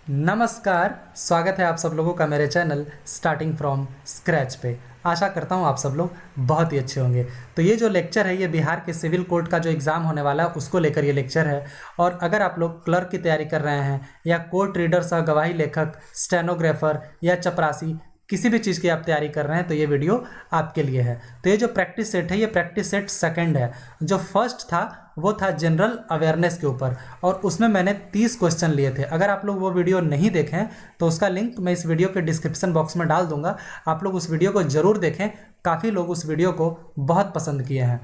नमस्कार, स्वागत है आप सब लोगों का मेरे चैनल स्टार्टिंग फ्रॉम स्क्रैच पे। आशा करता हूँ आप सब लोग बहुत ही अच्छे होंगे। तो ये जो लेक्चर है ये बिहार के सिविल कोर्ट का जो एग्ज़ाम होने वाला है उसको लेकर ये लेक्चर है। और अगर आप लोग क्लर्क की तैयारी कर रहे हैं या कोर्ट रीडर सह गवाही लेखक, स्टेनोग्राफर या चपरासी, किसी भी चीज़ की आप तैयारी कर रहे हैं तो ये वीडियो आपके लिए है। तो ये जो प्रैक्टिस सेट है ये प्रैक्टिस सेट सेकंड है। जो फर्स्ट था वो था जनरल अवेयरनेस के ऊपर और उसमें मैंने 30 क्वेश्चन लिए थे। अगर आप लोग वो वीडियो नहीं देखें तो उसका लिंक मैं इस वीडियो के डिस्क्रिप्शन बॉक्स में डाल दूंगा। आप लोग उस वीडियो को ज़रूर देखें, काफ़ी लोग उस वीडियो को बहुत पसंद किए हैं।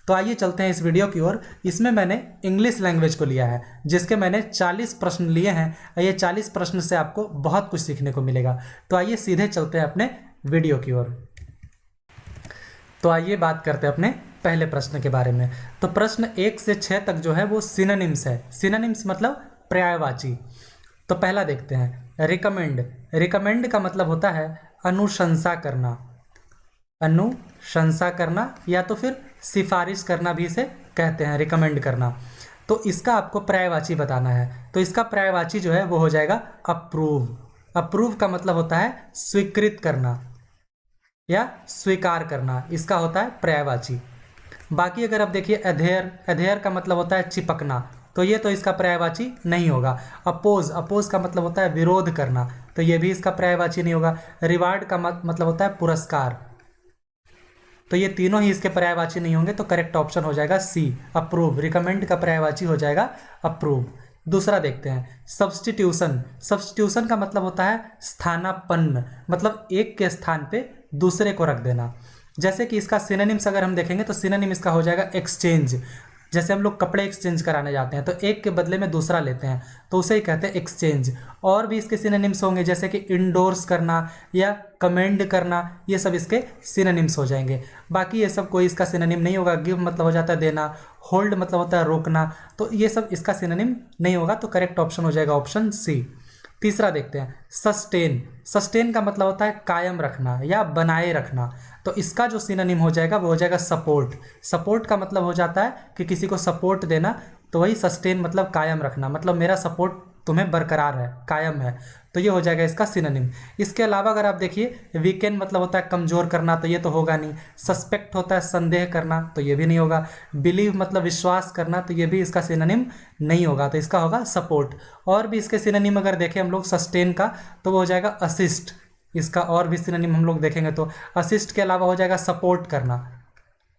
तो आइए चलते हैं इस वीडियो की ओर। इसमें मैंने इंग्लिश लैंग्वेज को लिया है जिसके मैंने 40 प्रश्न लिए हैं। ये 40 प्रश्न से आपको बहुत कुछ सीखने को मिलेगा। तो आइए सीधे चलते हैं अपने वीडियो की ओर। तो आइए बात करते हैं अपने पहले प्रश्न के बारे में। तो प्रश्न 1 से 6 तक जो है वो सिनोनिम्स है। सिनोनिम्स मतलब पर्यायवाची। तो पहला देखते हैं, रिकमेंड। रिकमेंड का मतलब होता है अनुशंसा करना, अनुशंसा करना या तो फिर सिफारिश करना भी इसे कहते हैं, रिकमेंड करना। तो इसका आपको पर्यायवाची बताना है। तो इसका पर्यायवाची जो है वो हो जाएगा अप्रूव। अप्रूव का मतलब होता है स्वीकृत करना या स्वीकार करना, इसका होता है पर्यायवाची। बाकी अगर आप देखिए अधेयर, अधेयर का मतलब होता है चिपकना, तो ये तो इसका पर्यायवाची नहीं होगा। अपोज, अपोज का मतलब होता है विरोध करना, तो ये भी इसका पर्यायवाची नहीं होगा। रिवार्ड का मतलब होता है पुरस्कार, तो ये तीनों ही इसके पर्यायवाची नहीं होंगे। तो करेक्ट ऑप्शन हो जाएगा सी, अप्रूव। रिकमेंड का पर्यायवाची हो जाएगा अप्रूव। दूसरा देखते हैं, सब्स्टिट्यूशन। सब्स्टिट्यूशन का मतलब होता है स्थानापन्न, मतलब एक के स्थान पे दूसरे को रख देना। जैसे कि इसका सिनोनिम्स अगर हम देखेंगे तो सिनोनिम इसका हो जाएगा एक्सचेंज। जैसे हम लोग कपड़े एक्सचेंज कराने जाते हैं तो एक के बदले में दूसरा लेते हैं तो उसे ही कहते हैं एक्सचेंज। और भी इसके सिनोनिम्स होंगे जैसे कि इंडोर्स करना या कमेंड करना, ये सब इसके सिनोनिम्स हो जाएंगे। बाकी ये सब कोई इसका सिनोनिम नहीं होगा। गिव मतलब हो जाता है देना, होल्ड मतलब होता है रोकना, तो ये सब इसका सिनोनिम नहीं होगा। तो करेक्ट ऑप्शन हो जाएगा ऑप्शन सी। तीसरा देखते हैं, सस्टेन। सस्टेन का मतलब होता है कायम रखना या बनाए रखना, तो इसका जो सिनोनिम हो जाएगा वो हो जाएगा सपोर्ट। सपोर्ट का मतलब हो जाता है कि किसी को सपोर्ट देना, तो वही सस्टेन मतलब कायम रखना, मतलब मेरा सपोर्ट तुम्हें बरकरार है, कायम है, तो ये हो जाएगा इसका सिनोनिम। इसके अलावा अगर आप देखिए, वीकेंड मतलब होता है कमज़ोर करना, तो ये तो होगा नहीं। सस्पेक्ट होता है संदेह करना, तो ये भी नहीं होगा। बिलीव मतलब विश्वास करना, तो ये भी इसका सिनोनिम नहीं होगा, तो इसका होगा सपोर्ट। और भी इसके सिनोनिम अगर देखें हम लोग सस्टेन का, तो वो हो जाएगा असिस्ट। इसका और भी सिनोनिम हम लोग देखेंगे तो असिस्ट के अलावा हो जाएगा सपोर्ट करना,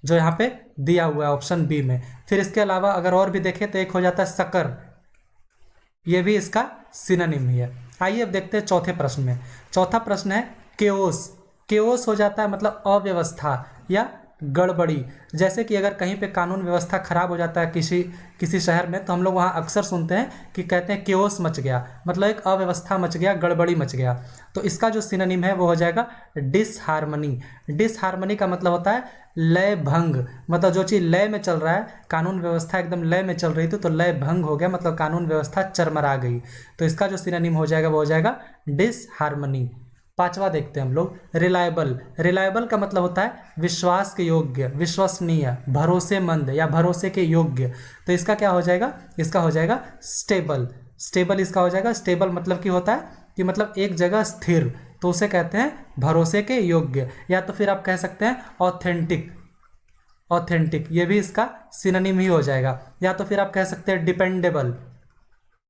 जो यहाँ पे दिया हुआ है ऑप्शन बी में। फिर इसके अलावा अगर और भी देखें तो एक हो जाता है सकर, ये भी इसका सिनोनिम ही है। आइए अब देखते हैं चौथे प्रश्न में। चौथा प्रश्न है केओस। केओस हो जाता है मतलब अव्यवस्था या गड़बड़ी। जैसे कि अगर कहीं पे कानून व्यवस्था खराब हो जाता है किसी शहर में, तो हम लोग वहाँ अक्सर सुनते हैं कि कहते हैं केओस मच गया, मतलब एक अव्यवस्था मच गया, गड़बड़ी मच गया। तो इसका जो सिनोनिम है वो हो जाएगा डिसहार्मनी। डिसहार्मनी का मतलब होता है लय भंग, मतलब जो चीज़ लय में चल रहा है, कानून व्यवस्था एकदम लय में चल रही थी तो लय भंग हो गया, मतलब कानून व्यवस्था चरमरा गई। तो इसका जो सिनोनिम हो जाएगा वो हो जाएगा डिसहार्मनी। पांचवा देखते हैं हम लोग, रिलायबल। रिलायबल का मतलब होता है विश्वास के योग्य, विश्वसनीय, भरोसेमंद या भरोसे के योग्य। तो इसका क्या हो जाएगा, इसका हो जाएगा स्टेबल। स्टेबल इसका हो जाएगा। स्टेबल मतलब कि होता है कि मतलब एक जगह स्थिर, तो उसे कहते हैं भरोसे के योग्य। या तो फिर आप कह सकते हैं ऑथेंटिक। ऑथेंटिक ये भी इसका सिनोनिम ही हो जाएगा। या तो फिर आप कह सकते हैं डिपेंडेबल।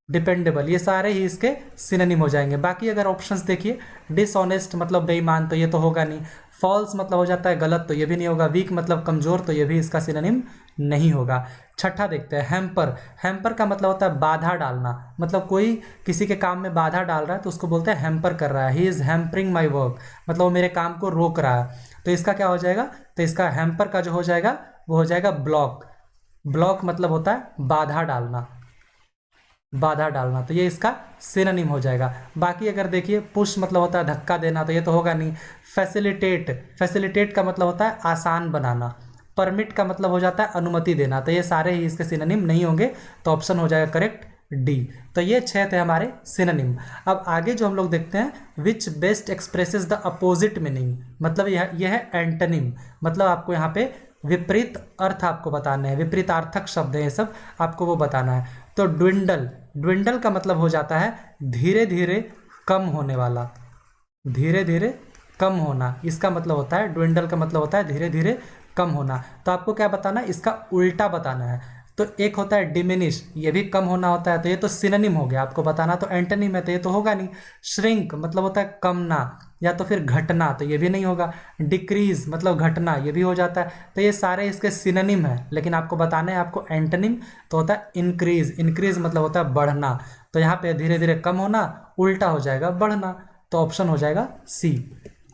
डिपेंडेबल, ये सारे ही इसके सिनोनिम हो जाएंगे। बाकी अगर ऑप्शंस देखिए, डिसऑनेस्ट मतलब बेईमान, तो ये तो होगा नहीं। फॉल्स मतलब हो जाता है गलत, तो ये भी नहीं होगा। वीक मतलब कमज़ोर, तो ये भी इसका सिनोनिम नहीं होगा। छठा देखते हैं, हैम्पर। हैम्पर का मतलब होता है बाधा डालना, मतलब कोई किसी के काम में बाधा डाल रहा है तो उसको बोलते हैं हैम्पर कर रहा है। He is hampering my work, मतलब वो मेरे काम को रोक रहा है। तो इसका क्या हो जाएगा, तो इसका हैम्पर का जो हो जाएगा वो हो जाएगा ब्लॉक। ब्लॉक मतलब होता है बाधा डालना, बाधा डालना, तो ये इसका सिनोनिम हो जाएगा। बाकी अगर देखिए, पुश मतलब होता है धक्का देना, तो ये तो होगा नहीं। फैसिलिटेट, फैसिलिटेट का मतलब होता है आसान बनाना। परमिट का मतलब हो जाता है अनुमति देना, तो ये सारे ही इसके सिनोनिम नहीं होंगे। तो ऑप्शन हो जाएगा करेक्ट डी। तो ये 6 थे हमारे सिनोनिम। अब आगे जो हम लोग देखते हैं, विच best expresses the opposite meaning, मतलब यह है एंटोनिम, मतलब आपको यहाँ पे विपरीत अर्थ आपको बताना है, विपरीतार्थक शब्द है ये सब, आपको वो बताना है। तो ड्विंडल, ड्विंडल का मतलब हो जाता है धीरे धीरे कम होने वाला, धीरे धीरे कम होना, इसका मतलब होता है ड्विंडल का मतलब होता है धीरे धीरे कम होना। तो आपको क्या बताना है, इसका उल्टा बताना है। तो एक होता है डिमिनिश, ये भी कम होना होता है, तो ये तो सिनोनिम हो गया, आपको बताना तो एंटोनिम है, तो ये तो होगा नहीं। श्रिंक मतलब होता है कमना या तो फिर घटना, तो ये भी नहीं होगा। डिक्रीज मतलब घटना, ये भी हो जाता है। तो ये सारे इसके सिनोनिम है, लेकिन आपको बताना है आपको एंटोनिम, तो होता है इंक्रीज। इंक्रीज मतलब होता है बढ़ना, तो यहाँ पे धीरे धीरे कम होना उल्टा हो जाएगा बढ़ना, तो ऑप्शन हो जाएगा सी।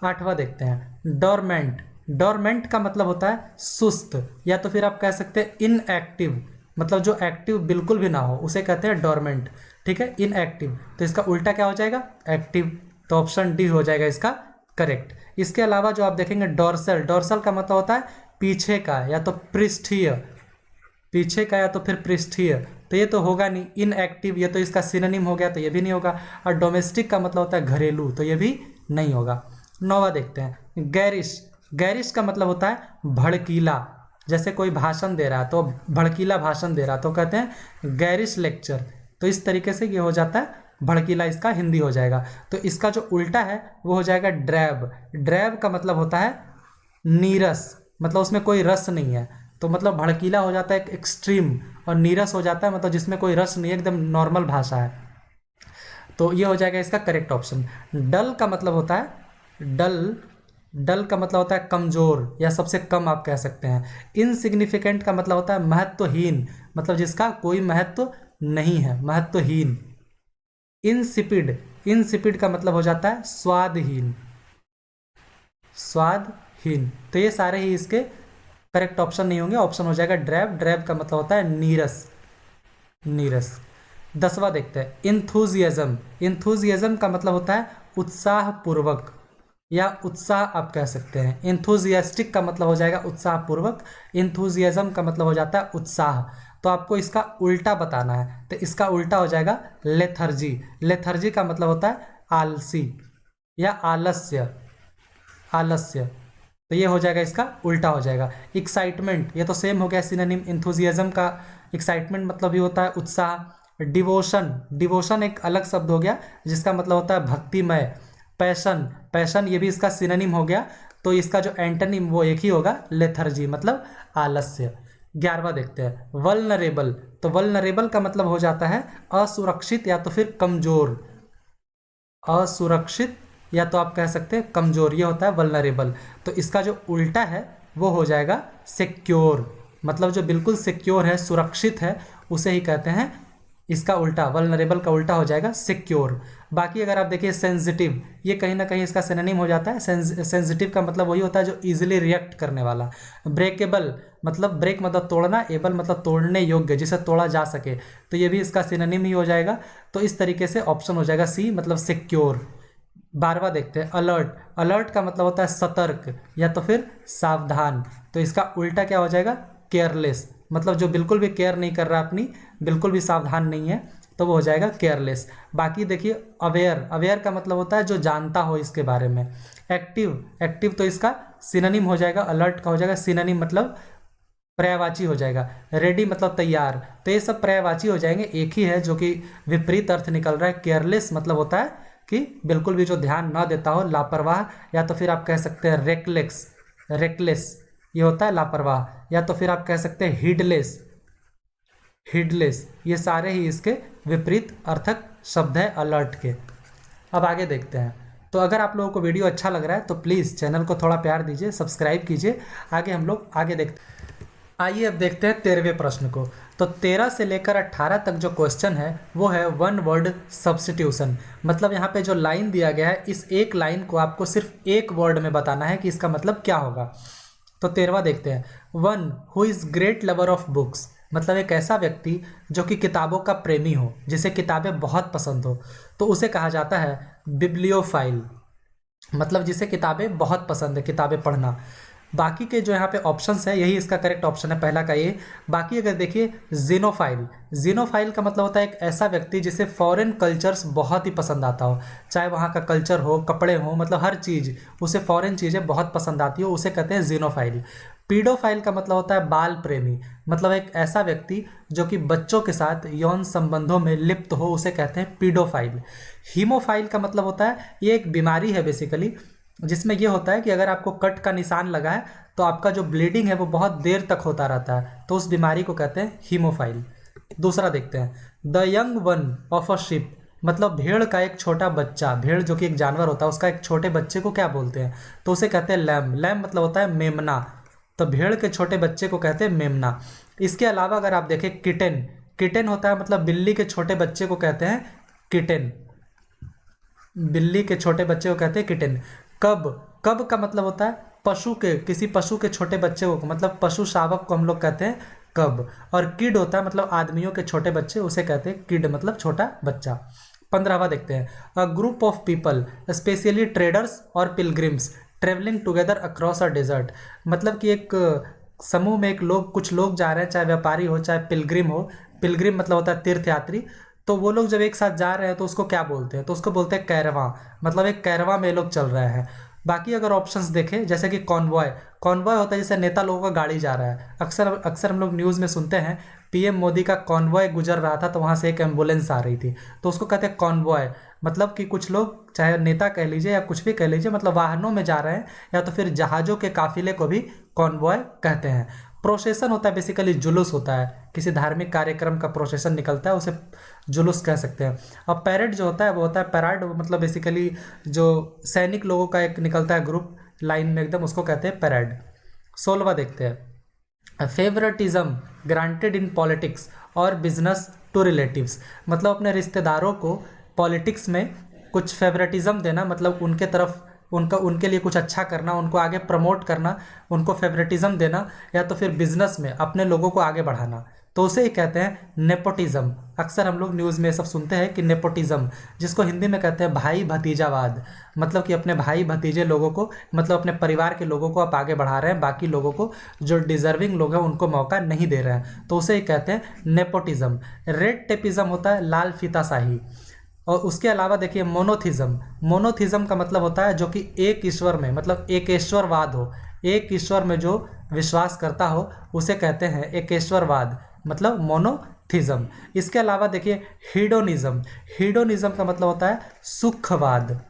8वां देखते हैं डोरमेंट। डोरमेंट का मतलब होता है सुस्त, या तो फिर आप कह सकते हैं इनएक्टिव, मतलब जो एक्टिव बिल्कुल भी ना हो उसे कहते हैं डोरमेंट, ठीक है, इनएक्टिव। तो इसका उल्टा क्या हो जाएगा, एक्टिव, तो ऑप्शन डी हो जाएगा इसका करेक्ट। इसके अलावा जो आप देखेंगे डोर्सल, डोर्सल का मतलब होता है पीछे का या तो पृष्ठीय, पीछे का या तो फिर पृष्ठीय, तो ये तो होगा नहीं। इनएक्टिव ये तो इसका सिनोनिम हो गया, तो ये भी नहीं होगा। और डोमेस्टिक का मतलब होता है घरेलू, तो ये भी नहीं होगा। 9वां देखते हैं गैरिश। गैरिश का मतलब होता है भड़कीला, जैसे कोई भाषण दे रहा है तो भड़कीला भाषण दे रहा है तो कहते हैं गैरिश लेक्चर, तो इस तरीके से ये हो जाता है भड़कीला, इसका हिंदी हो जाएगा। तो इसका जो उल्टा है वो हो जाएगा ड्रैब। ड्रैब का मतलब होता है नीरस, मतलब उसमें कोई रस नहीं है, तो मतलब भड़कीला हो जाता है एक्सट्रीम, और नीरस हो जाता है मतलब जिसमें कोई रस नहीं है, एकदम नॉर्मल भाषा है, तो ये हो जाएगा इसका करेक्ट ऑप्शन। डल का मतलब होता है डल, डल का मतलब होता है कमजोर या सबसे कम आप कह सकते हैं। इनसिग्निफिकेंट का मतलब होता है महत्वहीन, मतलब जिसका कोई महत्व नहीं है, महत्वहीन। इंसिपिड, इंसिपिड का मतलब हो जाता है स्वादहीन, स्वादहीन। तो ये सारे ही इसके करेक्ट ऑप्शन नहीं होंगे, ऑप्शन हो जाएगा ड्रैब। ड्रैब का मतलब होता है नीरस, नीरस। 10वां देखते हैं इंथुजियाज्म। इंथुजियाज्म का मतलब होता है उत्साहपूर्वक या उत्साह आप कह सकते हैं। इंथुजियास्टिक का मतलब हो जाएगा उत्साहपूर्वक, इंथुजियाज्म का मतलब हो जाता है उत्साह। तो आपको इसका उल्टा बताना है, तो इसका उल्टा हो जाएगा लेथर्जी। लेथर्जी का मतलब होता है आलसी या आलस्य, आलस्य, तो ये हो जाएगा इसका उल्टा हो जाएगा। एक्साइटमेंट, ये तो सेम हो गया सिनोनिम। इंथुजियाज्म का एक्साइटमेंट मतलब भी होता है उत्साह। डिवोशन, डिवोशन एक अलग शब्द हो गया जिसका मतलब होता है भक्तिमय। पैशन, पैशन ये भी इसका सिनोनिम हो गया, तो इसका जो एंटोनिम वो एक ही होगा लेथर्जी, मतलब आलस्य। 11वां देखते हैं वल्नरेबल। तो वल्नरेबल का मतलब हो जाता है असुरक्षित या तो फिर कमजोर, असुरक्षित या तो आप कह सकते हैं कमजोर, ये होता है वल्नरेबल। तो इसका जो उल्टा है वो हो जाएगा सिक्योर, मतलब जो बिल्कुल सिक्योर है, सुरक्षित है, उसे ही कहते हैं। इसका उल्टा वल्नरेबल का उल्टा हो जाएगा सिक्योर। बाकी अगर आप देखिए सेंसिटिव, ये कहीं ना कहीं इसका सिनोनिम हो जाता है। सेंसिटिव का मतलब वही होता है जो इजीली रिएक्ट करने वाला। ब्रेकेबल मतलब ब्रेक मतलब तोड़ना, एबल मतलब तोड़ने योग्य, जिसे तोड़ा जा सके, तो ये भी इसका सिनोनिम ही हो जाएगा। तो इस तरीके से ऑप्शन हो जाएगा सी, मतलब सिक्योर। 12वां देखते हैं अलर्ट। अलर्ट का मतलब होता है सतर्क या तो फिर सावधान, तो इसका उल्टा क्या हो जाएगा केयरलेस, मतलब जो बिल्कुल भी केयर नहीं कर रहा अपनी, बिल्कुल भी सावधान नहीं है, तो वो हो जाएगा केयरलेस। बाकी देखिए अवेयर, अवेयर का मतलब होता है जो जानता हो इसके बारे में। एक्टिव, एक्टिव तो इसका सिनोनिम हो जाएगा, अलर्ट का हो जाएगा सिनोनिम, मतलब पर्यायवाची हो जाएगा। रेडी मतलब तैयार, तो ये सब पर्यायवाची हो जाएंगे। एक ही है जो कि विपरीत अर्थ निकल रहा है। केयरलेस मतलब होता है कि बिल्कुल भी जो ध्यान ना देता हो, लापरवाह, या तो फिर आप कह सकते हैं रेकलेस, रेकलेस ये होता है लापरवाह, या तो फिर आप कह सकते हैं हीडलेस, हीडलेस, ये सारे ही इसके विपरीत अर्थक शब्द है अलर्ट के। अब आगे देखते हैं। तो अगर आप लोगों को वीडियो अच्छा लग रहा है तो प्लीज़ चैनल को थोड़ा प्यार दीजिए, सब्सक्राइब कीजिए। आगे हम लोग आगे देखते हैं। आइए अब देखते हैं 13वें प्रश्न को। तो 13 से लेकर 18 तक जो क्वेश्चन है वो है वन वर्ड सब्स्टिट्यूशन, मतलब यहाँ पे जो लाइन दिया गया है, इस एक लाइन को आपको सिर्फ एक वर्ड में बताना है कि इसका मतलब क्या होगा। तो 13वां देखते हैं one who is great lover of books, मतलब एक ऐसा व्यक्ति जो कि किताबों का प्रेमी हो, जिसे किताबें बहुत पसंद हो, तो उसे कहा जाता है बिब्लियोफाइल, मतलब जिसे किताबें बहुत पसंद है, किताबें पढ़ना। बाकी के जो यहाँ पे ऑप्शंस है यही इसका करेक्ट ऑप्शन है, पहला का ये। बाकी अगर देखिए जीनोफाइल, जीनोफाइल का मतलब होता है एक ऐसा व्यक्ति जिसे फॉरेन कल्चर्स बहुत ही पसंद आता हो, चाहे वहाँ का कल्चर हो, कपड़े हो, मतलब हर चीज़ उसे, फॉरेन चीज़ें बहुत पसंद आती हो, उसे कहते हैं जीनोफाइल। पीडोफाइल का मतलब होता है बाल प्रेमी, मतलब एक ऐसा व्यक्ति जो कि बच्चों के साथ यौन संबंधों में लिप्त हो उसे कहते हैं पीडोफाइल। हीमोफाइल का मतलब होता है, ये एक बीमारी है बेसिकली, जिसमें ये होता है कि अगर आपको कट का निशान लगा है तो आपका जो ब्लीडिंग है वो बहुत देर तक होता रहता है, तो उस बीमारी को कहते हैं हीमोफाइल। दूसरा देखते हैं, the young one of a ship, मतलब भेड़ का एक छोटा बच्चा, भेड़ जो कि एक जानवर होता है उसका एक छोटे बच्चे को क्या बोलते हैं, तो उसे कहते हैं लैम। लैम मतलब होता है मेमना, तो भेड़ के छोटे बच्चे को कहते हैं मेमना। इसके अलावा अगर आप देखें किटेन, किटेन होता है मतलब बिल्ली के छोटे बच्चे को कहते हैं किटेन, बिल्ली के छोटे बच्चे को कहते हैं किटेन। कब, कब का मतलब होता है पशु के, किसी पशु के छोटे बच्चे को, मतलब पशु शावक को हम लोग कहते हैं कब। और किड होता है मतलब आदमियों के छोटे बच्चे, उसे कहते हैं किड मतलब छोटा बच्चा। 15वां देखते हैं, a group of people specially traders और pilgrims travelling together across a desert, मतलब कि एक समूह में एक लोग, कुछ लोग जा रहे हैं, चाहे व्यापारी हो चाहे पिलग्रिम हो। पिलग्रिम मतलब होता है तीर्थयात्री, तो वो लोग जब एक साथ जा रहे हैं तो उसको क्या बोलते हैं, तो उसको बोलते हैं कैरवां, मतलब एक कैरवां में लोग चल रहे हैं। बाकी अगर ऑप्शंस देखें जैसे कि कॉन्वॉय, कॉन्वॉय होता है जैसे नेता लोगों का गाड़ी जा रहा है, अक्सर अक्सर हम लोग न्यूज़ में सुनते हैं पीएम मोदी का कॉन्वॉय गुजर रहा था तो वहाँ से एक एम्बुलेंस आ रही थी, तो उसको कहते हैं कॉन्वॉय। मतलब कि कुछ लोग, चाहे नेता कह लीजिए या कुछ भी कह लीजिए, मतलब वाहनों में जा रहे हैं, या तो फिर जहाज़ों के काफिले को भी कॉन्वॉय कहते हैं। प्रोसेशन होता है बेसिकली जुलूस होता है, किसी धार्मिक कार्यक्रम का प्रोसेशन निकलता है उसे जुलूस कह सकते हैं। अब पैरेड जो होता है वो होता है पैराड, मतलब बेसिकली जो सैनिक लोगों का एक निकलता है ग्रुप लाइन में एकदम, उसको कहते हैं पैरेड। 16वां देखते हैं, फेवरेटिज्म ग्रांटेड इन पॉलिटिक्स और बिजनेस टू रिलेटिव्स, मतलब अपने रिश्तेदारों को पॉलिटिक्स में कुछ फेवरेटिज्म देना, मतलब उनके तरफ उनके लिए कुछ अच्छा करना, उनको आगे प्रमोट करना, उनको फेवरेटिज्म देना, या तो फिर बिजनेस में अपने लोगों को आगे बढ़ाना, तो उसे ही कहते हैं नेपोटिज्म। अक्सर हम लोग न्यूज़ में सब सुनते हैं कि नेपोटिज्म, जिसको हिंदी में कहते हैं भाई भतीजावाद, मतलब कि अपने भाई भतीजे लोगों को, मतलब अपने परिवार के लोगों को आप आगे बढ़ा रहे हैं, बाकी लोगों को जो डिजर्विंग लोग हैं उनको मौका नहीं दे रहे हैं, तो उसे ही कहते हैं नेपोटिज्म। रेड टेपिज्म होता है लाल फीताशाही। और उसके अलावा देखिए मोनोथिज्म, मोनोथिज्म का मतलब होता है जो कि एक ईश्वर में, मतलब एकेश्वरवाद हो, एक ईश्वर में जो विश्वास करता हो उसे कहते हैं एकेश्वरवाद, मतलब मोनोथिज्म। इसके अलावा देखिए हीडोनिज्म, हीडोनिज्म का मतलब होता है सुखवाद,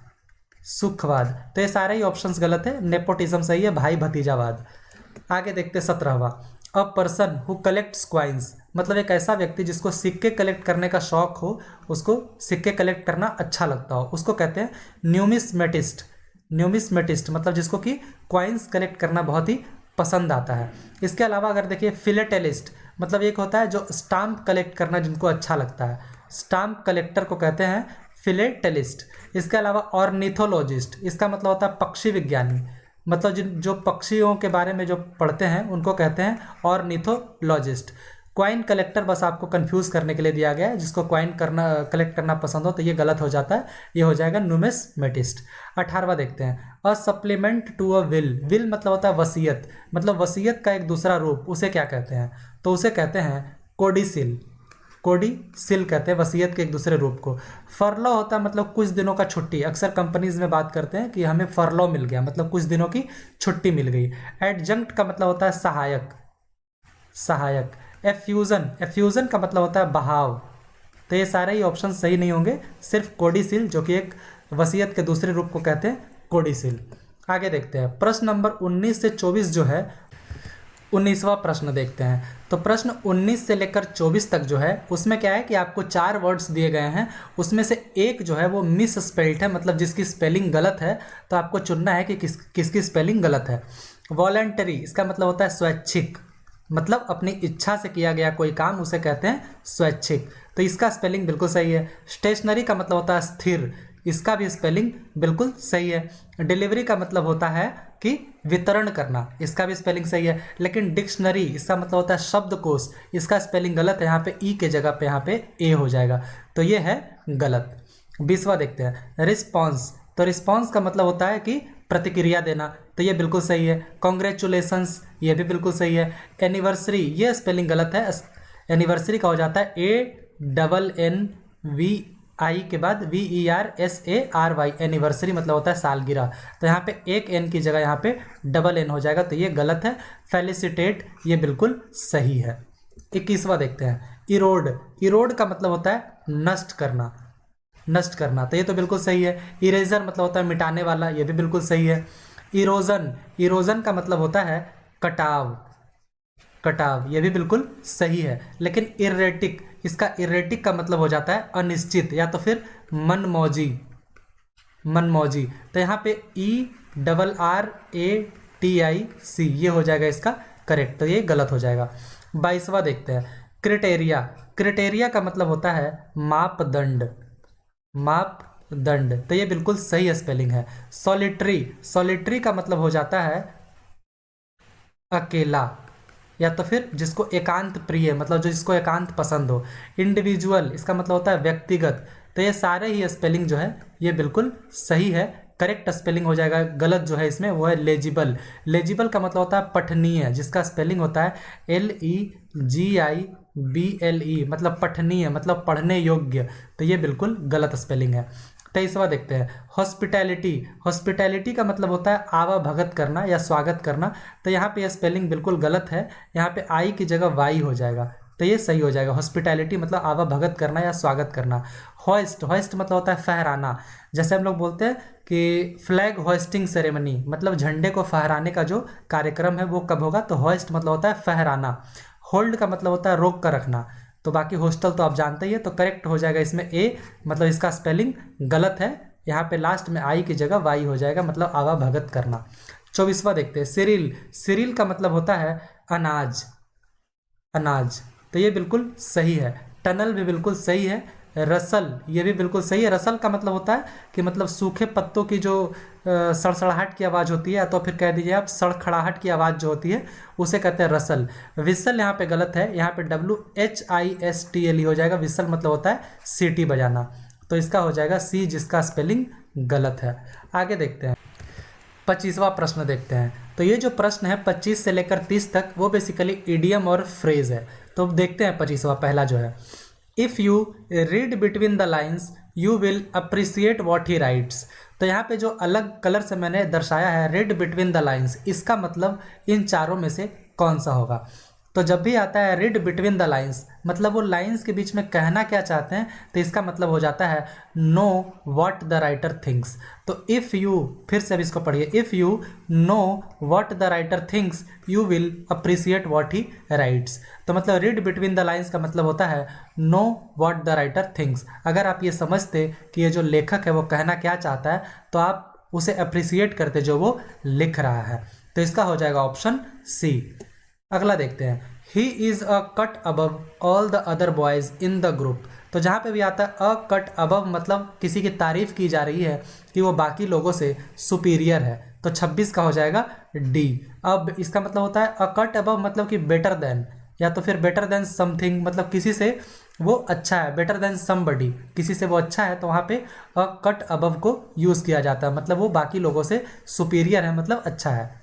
सुखवाद। तो ये सारे ही ऑप्शंस गलत है, नेपोटिज्म सही है, भाई भतीजावाद। आगे देखते 17वां, a person who collects coins, मतलब एक ऐसा व्यक्ति जिसको सिक्के कलेक्ट करने का शौक हो, उसको सिक्के कलेक्ट करना अच्छा लगता हो, उसको कहते हैं न्यूमिस्मेटिस्ट। न्यूमिस्मेटिस्ट मतलब जिसको कि क्वाइंस कलेक्ट करना बहुत ही पसंद आता है। इसके अलावा अगर देखिए फिलेटेलिस्ट, मतलब एक होता है जो स्टाम्प कलेक्ट करना जिनको अच्छा लगता है, स्टाम्प कलेक्टर को कहते हैं फिलेटेलिस्ट। इसके अलावा ऑर्निथोलॉजिस्ट, इसका मतलब होता है पक्षी विज्ञानी, मतलब जिन जो पक्षियों के बारे में जो पढ़ते हैं उनको कहते हैं ऑर्निथोलॉजिस्ट। क्वाइन कलेक्टर बस आपको कंफ्यूज करने के लिए दिया गया है, जिसको क्वाइन करना कलेक्ट करना पसंद हो तो ये गलत हो जाता है, ये हो जाएगा न्यूमिस्मेटिस्ट। 18वां देखते हैं, a supplement to a will, will मतलब होता है वसीयत, मतलब वसीयत का एक दूसरा रूप, उसे क्या कहते हैं, तो उसे कहते हैं कोडिसिल, कोडिसिल कहते हैं वसीयत के एक दूसरे रूप को। फरलो होता है मतलब कुछ दिनों का छुट्टी, अक्सर कंपनीज में बात करते हैं कि हमें फरलो मिल गया, मतलब कुछ दिनों की छुट्टी मिल गई। एडजंक्ट का मतलब होता है सहायक, सहायक। एफ्यूजन, एफ्यूजन का मतलब होता है बहाव। तो ये सारे ही ऑप्शन सही नहीं होंगे, सिर्फ कोडिसिल जो कि एक वसीयत के दूसरे रूप को कहते हैं कोडिसिल। आगे देखते हैं प्रश्न नंबर 19 से 24 जो है, 19वां प्रश्न देखते हैं। तो प्रश्न 19 से लेकर 24 तक जो है उसमें क्या है कि आपको 4 वर्ड्स दिए गए हैं, उसमें से एक जो है वो मिस स्पेल्ड है, मतलब जिसकी स्पेलिंग गलत है, तो आपको चुनना है कि किसकी स्पेलिंग गलत है। वॉलंटरी, इसका मतलब होता है स्वैच्छिक, मतलब अपनी इच्छा से किया गया कोई काम उसे कहते हैं स्वैच्छिक, तो इसका स्पेलिंग बिल्कुल सही है। स्टेशनरी का मतलब होता है स्थिर, इसका भी स्पेलिंग बिल्कुल सही है। डिलीवरी का मतलब होता है कि वितरण करना, इसका भी स्पेलिंग सही है। लेकिन डिक्शनरी, इसका मतलब होता है शब्दकोश, इसका स्पेलिंग गलत है, यहाँ पे ई के जगह पे यहाँ पे ए हो जाएगा, तो ये है गलत। 20वां देखते हैं, रिस्पॉन्स, तो रिस्पॉन्स का मतलब होता है कि प्रतिक्रिया देना, तो ये बिल्कुल सही है। कॉन्ग्रेचुलेशंस, ये भी बिल्कुल सही है। एनिवर्सरी, ये स्पेलिंग गलत है, एनिवर्सरी का हो जाता है ANNV आई के बाद VERSARY, एनिवर्सरी मतलब होता है सालगिरह। तो यहाँ पे एक एन की जगह यहाँ पे डबल एन हो जाएगा, तो ये गलत है। फेलिसिटेट ये बिल्कुल सही है। 21वां देखते हैं, इरोड। इरोड का मतलब होता है नष्ट करना, नष्ट करना, तो ये तो बिल्कुल सही है। इरेजर मतलब होता है मिटाने वाला, ये भी बिल्कुल सही है। इरोजन, इरोजन का मतलब होता है कटाव, कटाव, ये भी बिल्कुल सही है। लेकिन इरेटिक, इसका इरेटिक का मतलब हो जाता है अनिश्चित या तो फिर मनमौजी, मनमौजी। तो यहाँ पे ERRATIC ये हो जाएगा इसका करेक्ट, तो ये गलत हो जाएगा। 22वां देखते हैं, क्रिटेरिया। क्रिटेरिया का मतलब होता है मापदंड, मापदंड, तो ये बिल्कुल सही स्पेलिंग है। सॉलिटरी, सॉलिटरी का मतलब हो जाता है अकेला या तो फिर जिसको एकांत प्रिय, मतलब जो जिसको एकांत पसंद हो। इंडिविजुअल, इसका मतलब होता है व्यक्तिगत। तो ये सारे ही स्पेलिंग जो है ये बिल्कुल सही है, करेक्ट स्पेलिंग हो जाएगा। गलत जो है इसमें वो है लेजिबल। लेजिबल का मतलब होता है पठनीय, जिसका स्पेलिंग होता है LEGIBLE, मतलब पठनीय, मतलब पढ़ने योग्य। तो ये बिल्कुल गलत स्पेलिंग है। 23वां देखते हैं, हॉस्पिटैलिटी। हॉस्पिटैलिटी का मतलब होता है आवाभगत करना या स्वागत करना। तो यहाँ पे यह स्पेलिंग बिल्कुल गलत है, यहाँ पे आई की जगह वाई हो जाएगा, तो ये सही हो जाएगा। हॉस्पिटैलिटी मतलब आवाभगत करना या स्वागत करना। हॉइस्ट, हॉइस्ट मतलब होता है फहराना। जैसे हम लोग बोलते हैं कि फ्लैग होइस्टिंग सेरेमनी, मतलब झंडे को फहराने का जो कार्यक्रम है वो कब होगा, तो हॉइस्ट मतलब होता है फहराना। होल्ड का मतलब होता है रोक कर रखना। तो बाकी हॉस्टल तो आप जानते ही है, तो करेक्ट हो जाएगा इसमें ए, मतलब इसका स्पेलिंग गलत है, यहाँ पे लास्ट में आई की जगह वाई हो जाएगा, मतलब आवाभगत करना। 24वां देखते हैं, सिरिल। सिरिल का मतलब होता है अनाज, अनाज, तो ये बिल्कुल सही है। टनल भी बिल्कुल सही है। रसल ये भी बिल्कुल सही है। रसल का मतलब होता है कि मतलब सूखे पत्तों की जो सड़सड़ाहट की आवाज़ होती है, या तो फिर कह दीजिए आप सड़खड़ाहट की आवाज़ जो होती है उसे कहते हैं रसल। विसल यहाँ पे गलत है, यहाँ पे WHISTLE हो जाएगा। विसल मतलब होता है सीटी बजाना, तो इसका हो जाएगा सी, जिसका स्पेलिंग गलत है। आगे देखते हैं, 25वां प्रश्न देखते हैं। तो ये जो प्रश्न है 25 से लेकर 30 तक वो बेसिकली इडियम और फ्रेज है। तो देखते हैं 25वां, पहला जो है, if you read between the lines you will appreciate what he rights. तो यहाँ पे जो अलग कलर से मैंने दर्शाया है रीड बिटवीन द लाइन्स, इसका मतलब इन चारों में से कौन सा होगा। तो जब भी आता है रीड बिटवीन द लाइन्स, मतलब वो लाइन्स के बीच में कहना क्या चाहते हैं, तो इसका मतलब हो जाता है know what the writer thinks. तो इफ़ यू, फिर से अब इसको पढ़िए, if you know what the writer thinks you will appreciate what he rights. तो मतलब रीड बिटवीन द लाइन्स का मतलब होता है know what the writer thinks. अगर आप ये समझते कि ये जो लेखक है वो कहना क्या चाहता है, तो आप उसे अप्रिसिएट करते जो वो लिख रहा है। तो इसका हो जाएगा ऑप्शन सी। अगला देखते हैं, he is a cut above all the other boys in the group. तो जहाँ पे भी आता है अ कट अबव, मतलब किसी की तारीफ की जा रही है कि वो बाकी लोगों से सुपीरियर है, तो 26 का हो जाएगा डी। अब इसका मतलब होता है अ कट अबव, मतलब कि बेटर देन, या तो फिर बेटर देन समथिंग, मतलब किसी से वो अच्छा है, बेटर देन समबडी, किसी से वो अच्छा है, तो वहाँ पे अ कट अबव को यूज़ किया जाता है, मतलब वो बाकी लोगों से सुपीरियर है, मतलब अच्छा है।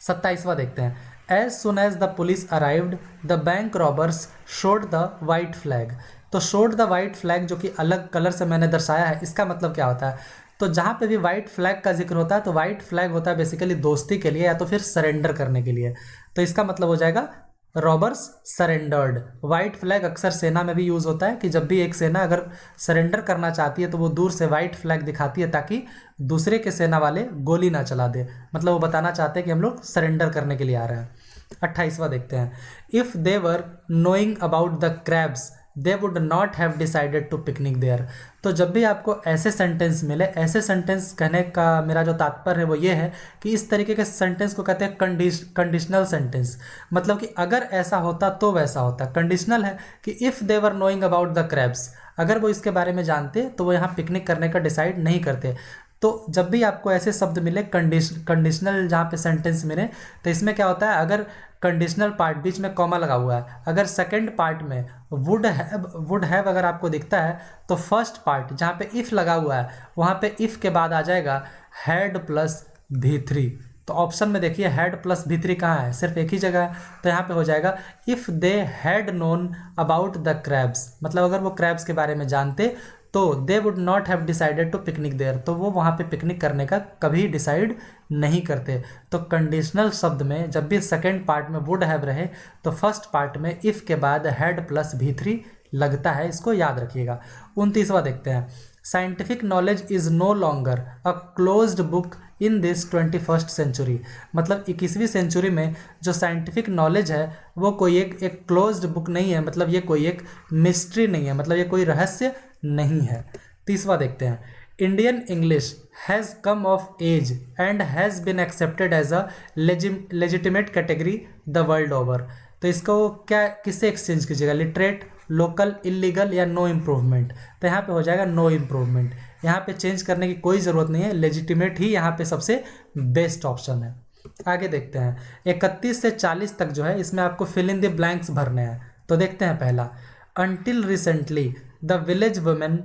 27वां देखते हैं, as soon as the police arrived the bank robbers showed the white flag. तो शोड द वाइट फ्लैग जो कि अलग कलर से मैंने दर्शाया है, इसका मतलब क्या होता है। तो जहाँ पे भी वाइट फ्लैग का जिक्र होता है, तो वाइट फ्लैग होता है बेसिकली दोस्ती के लिए या तो फिर सरेंडर करने के लिए। तो इसका मतलब हो जाएगा रॉबर्स सरेंडर्ड। वाइट फ्लैग अक्सर सेना में भी यूज़ होता है कि जब भी एक सेना अगर सरेंडर करना चाहती है तो वो दूर से वाइट फ्लैग दिखाती है ताकि दूसरे के सेना वाले गोली ना चला दे, मतलब वो बताना चाहते हैं कि हम लोग सरेंडर करने के लिए आ रहे हैं। 28वां देखते हैं, if they were knowing about the crabs they would not have decided to picnic there. तो जब भी आपको ऐसे सेंटेंस मिले, ऐसे सेंटेंस कहने का मेरा जो तात्पर्य है वो ये है कि इस तरीके के सेंटेंस को कहते हैं कंडीशनल सेंटेंस, मतलब कि अगर ऐसा होता तो वैसा होता। कंडीशनल है कि if they were knowing about the crabs, अगर वो इसके बारे में जानते तो वो यहाँ पिकनिक करने का डिसाइड नहीं करते। तो जब भी आपको ऐसे शब्द मिले कंडीशनल जहाँ पे सेंटेंस मिले, तो इसमें क्या होता है, अगर कंडीशनल पार्ट बीच में कॉमा लगा हुआ है, अगर सेकंड पार्ट में वुड हैव अगर आपको दिखता है, तो फर्स्ट पार्ट जहाँ पे इफ़ लगा हुआ है वहाँ पे इफ़ के बाद आ जाएगा हैड प्लस V3। तो ऑप्शन में देखिए हैड प्लस V3 कहाँ है, सिर्फ एक ही जगह है, तो यहाँ पे हो जाएगा if they had known about the crabs, मतलब अगर वो क्रैब्स के बारे में जानते तो they would not have decided to picnic there, तो वो वहाँ पे पिकनिक करने का कभी डिसाइड नहीं करते। तो कंडीशनल शब्द में जब भी सेकेंड पार्ट में वुड हैव रहे तो फर्स्ट पार्ट में इफ़ के बाद हैड प्लस V3 लगता है, इसको याद रखिएगा। 29वां देखते हैं, scientific knowledge is no longer a closed book in this 21st century, मतलब 21वीं सेंचुरी में जो साइंटिफिक नॉलेज है वो कोई एक क्लोज्ड बुक नहीं है, मतलब ये कोई एक मिस्ट्री नहीं है, मतलब ये कोई रहस्य नहीं है। 30वां देखते हैं, Indian English has come of age and has been accepted as a legitimate category the world over, तो इसको क्या किससे एक्सचेंज कीजिएगा, लिटरेट, लोकल, इलीगल या नो इम्प्रूवमेंट, तो यहाँ पे हो जाएगा नो इम्प्रूवमेंट। यहाँ पे चेंज करने की कोई ज़रूरत नहीं है, लेजिटिमेट ही यहाँ पे सबसे बेस्ट ऑप्शन है। आगे देखते हैं 31 से 40 तक जो है इसमें आपको फिल इन द ब्लैंक्स भरने हैं। तो देखते हैं पहला, until recently the village women,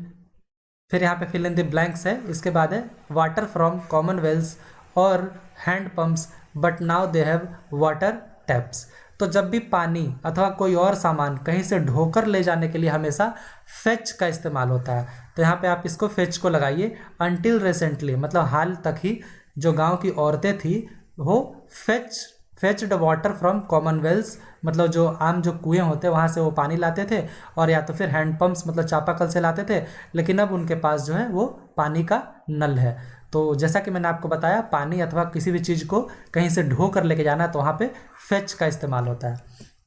फिर यहाँ पे फिल इन द ब्लैंक्स है, इसके बाद है वाटर फ्रॉम कॉमनवेल्थ और hand pumps but now they have water taps. तो जब भी पानी अथवा कोई और सामान कहीं से ढोकर ले जाने के लिए हमेशा फेच का इस्तेमाल होता है, तो यहाँ पे आप इसको फेच को लगाइए। अनटिल रिसेंटली मतलब हाल तक ही जो गांव की औरतें थी वो फेच्ड वाटर फ्रॉम कॉमनवेल्थ, मतलब जो आम जो कुएं होते हैं वहाँ से वो पानी लाते थे, और या तो फिर हैंड पंप्स मतलब चापाकल से लाते थे, लेकिन अब उनके पास जो है वो पानी का नल है। तो जैसा कि मैंने आपको बताया, पानी अथवा किसी भी चीज़ को कहीं से ढो कर लेके जाना है तो वहाँ पे फेच का इस्तेमाल होता है।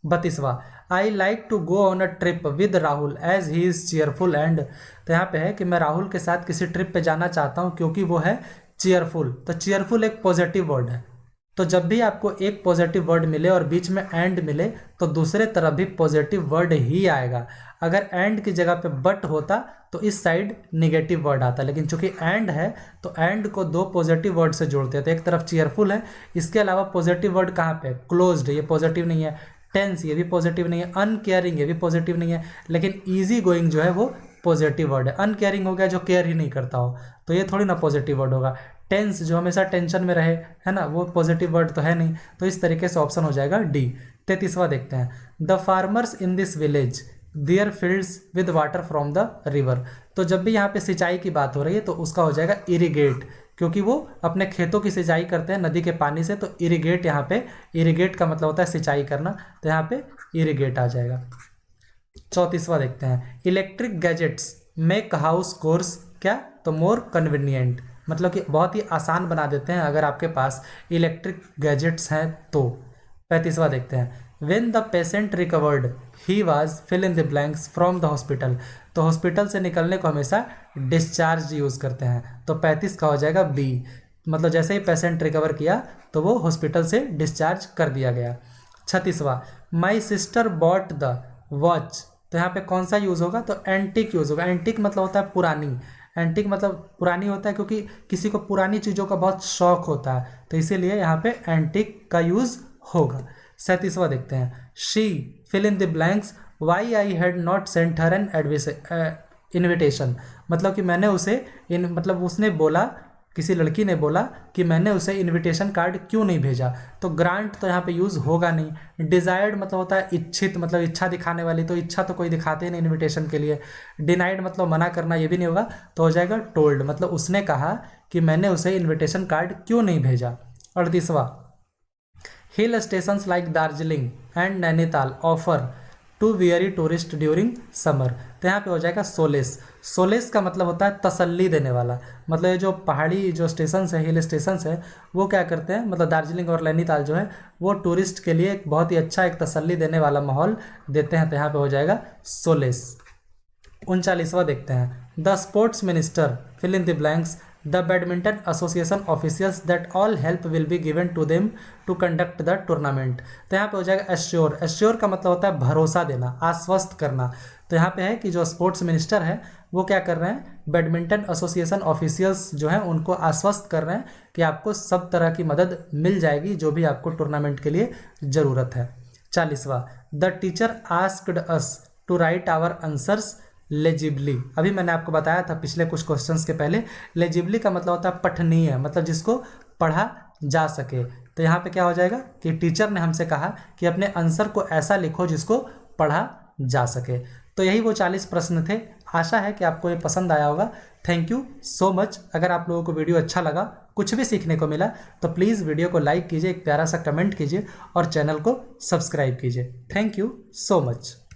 32वां, I like to go on a trip with Rahul as he is cheerful and, तो यहाँ पे है कि मैं राहुल के साथ किसी ट्रिप पे जाना चाहता हूँ क्योंकि वो है चीयरफुल। तो चीयरफुल एक पॉजिटिव वर्ड है, तो जब भी आपको एक पॉजिटिव वर्ड मिले और बीच में एंड मिले तो दूसरे तरफ भी पॉजिटिव वर्ड ही आएगा। अगर एंड की जगह पे बट होता तो इस साइड नेगेटिव वर्ड आता, लेकिन चूंकि एंड है तो एंड को दो पॉजिटिव वर्ड से जोड़ते हैं। तो एक तरफ चीयरफुल है, इसके अलावा पॉजिटिव वर्ड कहाँ पे, क्लोज्ड, ये पॉजिटिव नहीं है, टेंस ये भी पॉजिटिव नहीं है, अनकेयरिंग ये भी पॉजिटिव नहीं है, लेकिन ईजी गोइंग जो है वो पॉजिटिव वर्ड है। अनकेयरिंग हो गया जो केयर ही नहीं करता हो, तो ये थोड़ी ना पॉजिटिव वर्ड होगा। टेंस जो हमेशा टेंशन में रहे, है ना, वो पॉजिटिव वर्ड तो है नहीं, तो इस तरीके से ऑप्शन हो जाएगा डी। 33वां देखते हैं, the farmers in this village there fields with water from the river, तो जब भी यहाँ पे सिंचाई की बात हो रही है तो उसका हो जाएगा इरिगेट, क्योंकि वो अपने खेतों की सिंचाई करते हैं नदी के पानी से, तो इरिगेट यहाँ पे, इरिगेट का मतलब होता है सिंचाई करना, तो यहाँ पे इरिगेट आ जाएगा। 34वां देखते हैं, electric gadgets make house course क्या, तो मोर कन्वीनियंट, मतलब कि बहुत ही आसान बना देते हैं अगर आपके पास इलेक्ट्रिक गैजेट्स हैं तो। 35वां देखते हैं, when the patient recovered he was fill in the blanks from the hospital, तो हॉस्पिटल से निकलने को हमेशा डिस्चार्ज यूज़ करते हैं, तो 35 का हो जाएगा बी, मतलब जैसे ही पेशेंट रिकवर किया तो वो हॉस्पिटल से डिस्चार्ज कर दिया गया। 36वां, my sister bought the watch, तो यहाँ पे कौन सा यूज़ होगा, तो एंटिक यूज़ होगा। एंटिक मतलब होता है पुरानी, एंटिक मतलब पुरानी होता है क्योंकि किसी को पुरानी चीज़ों का बहुत शौक होता है, तो इसीलिए यहाँ पे एंटिक का यूज़ होगा। 37वां देखते हैं, she fill in the blanks why I had not sent her an invitation, मतलब कि मैंने उसे मतलब उसने बोला, किसी लड़की ने बोला कि मैंने उसे इनविटेशन कार्ड क्यों नहीं भेजा, तो ग्रांट तो यहाँ पे यूज़ होगा नहीं। डिज़ायर्ड मतलब होता है इच्छित, मतलब इच्छा दिखाने वाली, तो इच्छा तो कोई दिखाते नहीं इनविटेशन के लिए। डिनाइड मतलब मना करना, ये भी नहीं होगा, तो हो जाएगा टोल्ड, मतलब उसने कहा कि मैंने उसे इनविटेशन कार्ड क्यों नहीं भेजा। 38वां, hill stations like Darjeeling and Nainital offer to very tourist during summer, तो यहाँ पे हो जाएगा सोलेस। सोलेस का मतलब होता है तसल्ली देने वाला, मतलब ये जो पहाड़ी जो स्टेशंस है, हिल स्टेशंस है, वो क्या करते हैं, मतलब दार्जिलिंग और नैनीताल जो है वो टूरिस्ट के लिए एक बहुत ही अच्छा एक तसल्ली देने वाला माहौल देते हैं, तो यहाँ पे हो जाएगा सोलेस। 39वां देखते हैं, the sports minister fill in the blanks the badminton association officials that all help will be given to them to conduct the tournament, तो यहाँ पे हो जाएगा एश्योर। एश्योर का मतलब होता है भरोसा देना, आश्वस्त करना, तो यहाँ पे है कि जो स्पोर्ट्स मिनिस्टर है वो क्या कर रहे हैं, बैडमिंटन एसोसिएशन ऑफिशियल्स जो हैं उनको आश्वस्त कर रहे हैं कि आपको सब तरह की मदद मिल जाएगी जो भी आपको टूर्नामेंट के लिए ज़रूरत है। 40वां, the teacher asked us to write our answers legibly, अभी मैंने आपको बताया था पिछले कुछ क्वेश्चंस के पहले, लेजिबली का मतलब होता है पठनीय, मतलब जिसको पढ़ा जा सके, तो यहाँ पे क्या हो जाएगा कि टीचर ने हमसे कहा कि अपने आंसर को ऐसा लिखो जिसको पढ़ा जा सके। तो यही वो 40 प्रश्न थे। आशा है कि आपको ये पसंद आया होगा। Thank you so much. अगर आप लोगों को वीडियो अच्छा लगा, कुछ भी सीखने को मिला, तो प्लीज़ वीडियो को लाइक कीजिए, एक प्यारा सा कमेंट कीजिए और चैनल को सब्सक्राइब कीजिए। Thank you so much.